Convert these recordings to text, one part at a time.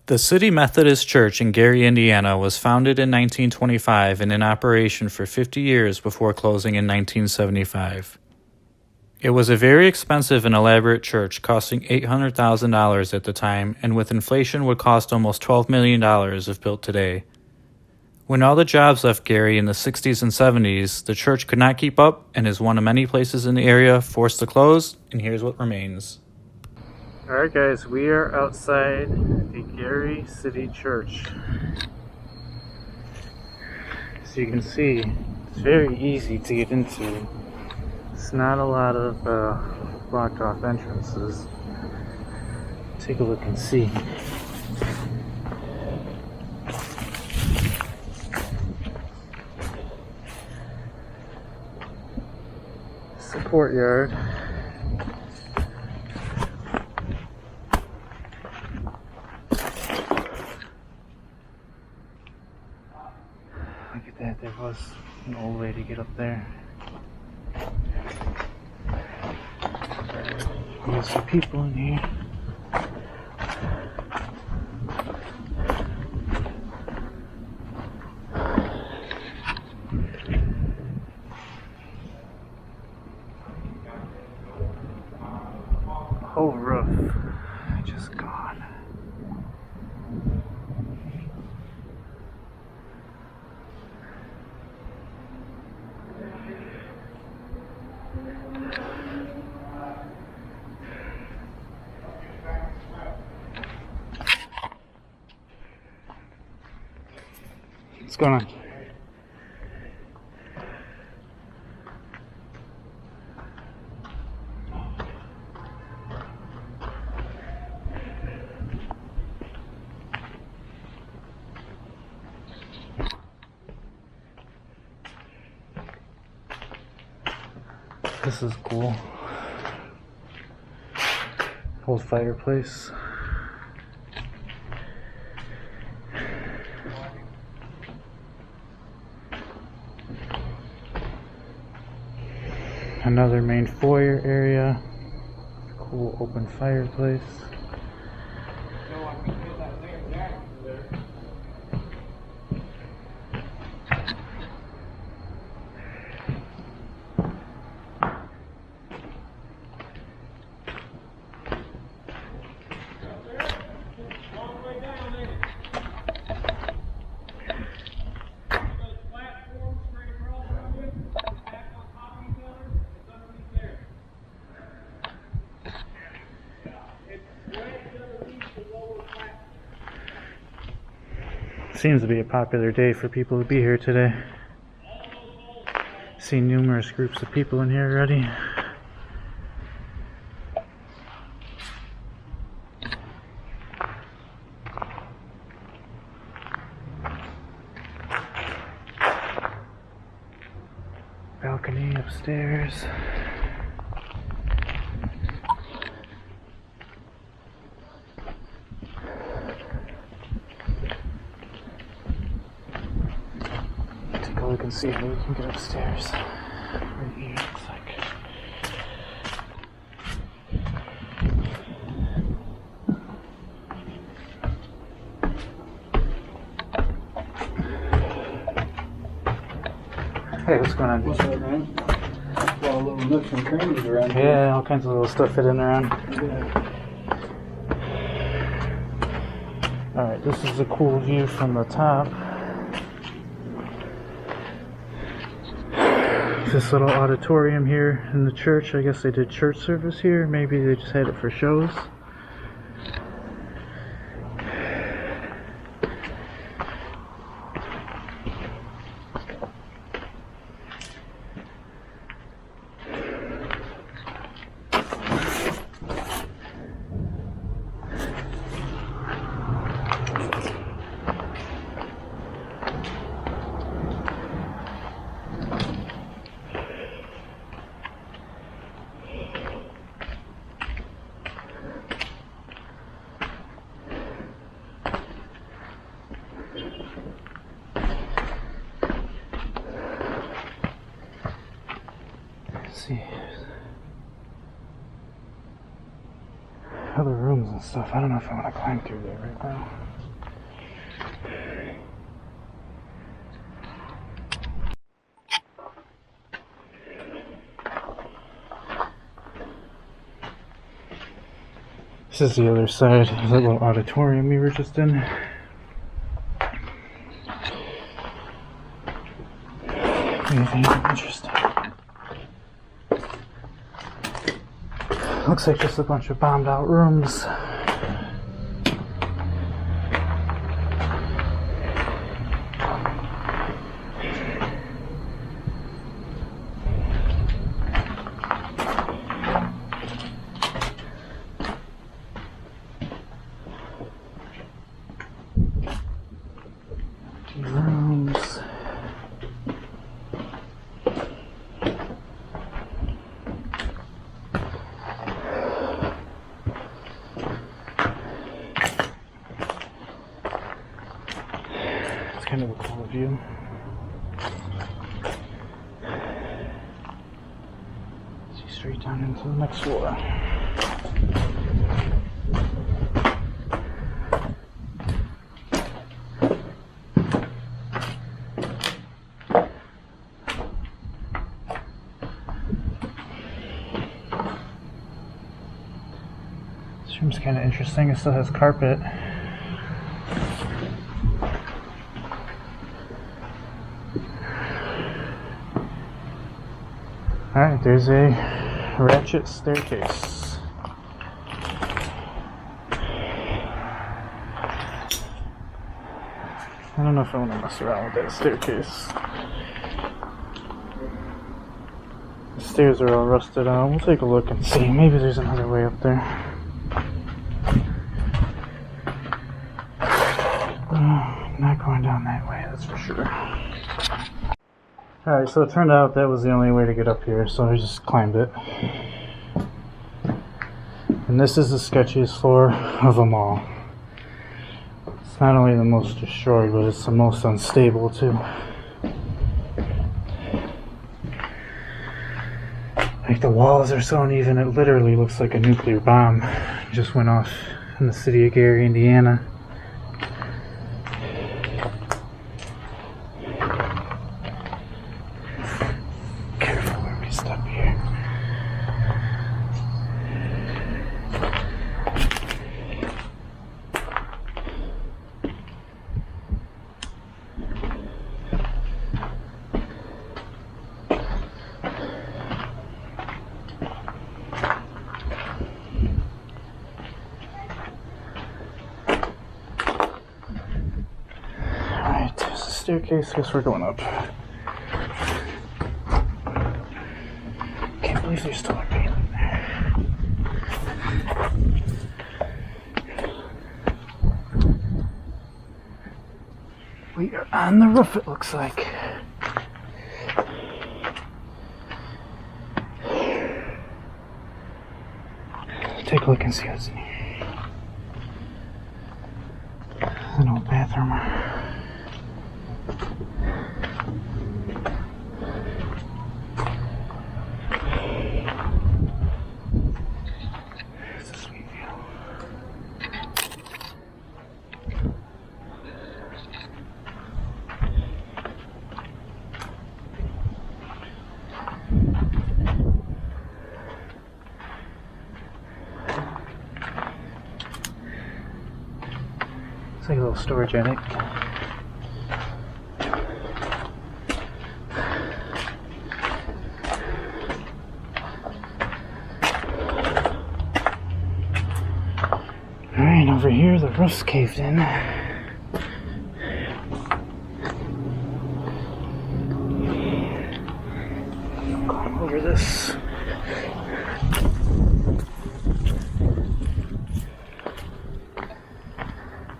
The City Methodist Church in Gary, Indiana was founded in 1925 and in operation for 50 years before closing in 1975. It was a very expensive and elaborate church, costing $800,000 at the time, and with inflation would cost almost $12 million if built today. When all the jobs left Gary in the 60s and 70s, the church could not keep up and is one of many places in the area forced to close, and here's what remains. Alright guys, we are outside the Gary City Church. As you can see, it's very easy to get into. It's not a lot of blocked off entrances. Take a look and see. It's the courtyard. Look at that, there was an old way to get up there. There's some people in here. Whole roof just gone. What's going on? This is cool. Old fireplace. Another main foyer area. Cool open fireplace. Seems to be a popular day for people to be here today. See numerous groups of people in here already. Balcony upstairs. We can see how we can get upstairs. Right here, looks like. Hey, what's going on? What's up, man? Got a little nooks and crannies around here. Yeah, all kinds of little stuff hidden around. Yeah. Alright, this is a cool view from the top. This little auditorium here in the church. I guess they did church service here. Maybe they just had it for shows. Let's see. other rooms and stuff. I don't know if I want to climb through there right now. This is the other side of the little auditorium we were just in. Anything interesting? Looks like just a bunch of bombed out rooms. Rooms. It's kind of a cool view. See straight down into the next floor. This room's kind of interesting. It still has carpet. Alright, there's a ratchet staircase. I don't know if I want to mess around with that staircase. The stairs are all rusted out. We'll take a look and see. Maybe there's another way up there. Not going down that way, that's for sure. Alright, so it turned out that was the only way to get up here, so I just climbed it. And this is the sketchiest floor of them all. It's not only the most destroyed, but it's the most unstable too. Like the walls are so uneven, it literally looks like a nuclear bomb just went off in the city of Gary, Indiana. Up here. Alright, there's the staircase. Guess we're going up. I believe there's still a paint in there. We are on the roof, it looks like. Take a look and see what's in here. An old bathroom. It's like a little storage attic. Alright, over here the roof's caved in. Climb over this.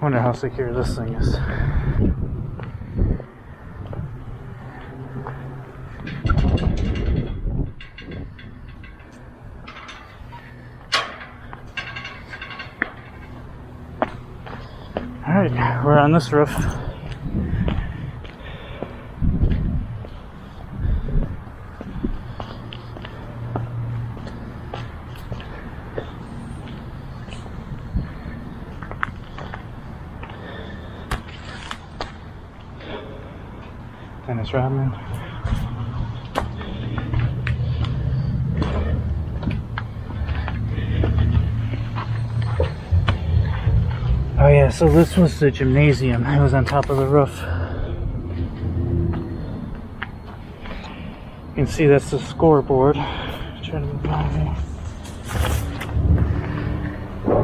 Wonder how secure this thing is. Alright, we're on this roof. Miss Rodman. Oh yeah, so this was the gymnasium. It was on top of the roof. You can see that's the scoreboard. Trying to move on here.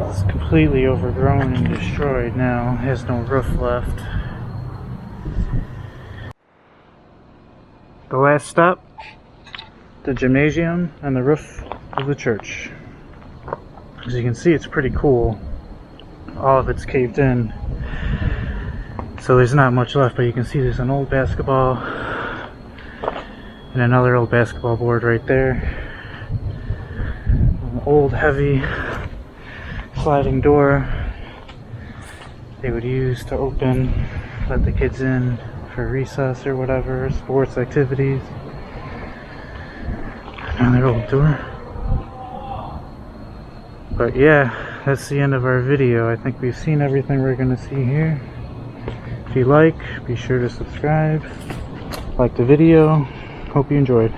It's completely overgrown and destroyed now. It has no roof left. The last stop, the gymnasium and the roof of the church. As you can see, it's pretty cool. All of it's caved in, so there's not much left, but you can see there's an old basketball and another old basketball board right there. An old heavy sliding door they would use to open, let the kids in for recess or whatever, sports activities. Another old door. But yeah, that's the end of our video. I think we've seen everything we're going to see here. If you like, be sure to subscribe, like the video. Hope you enjoyed.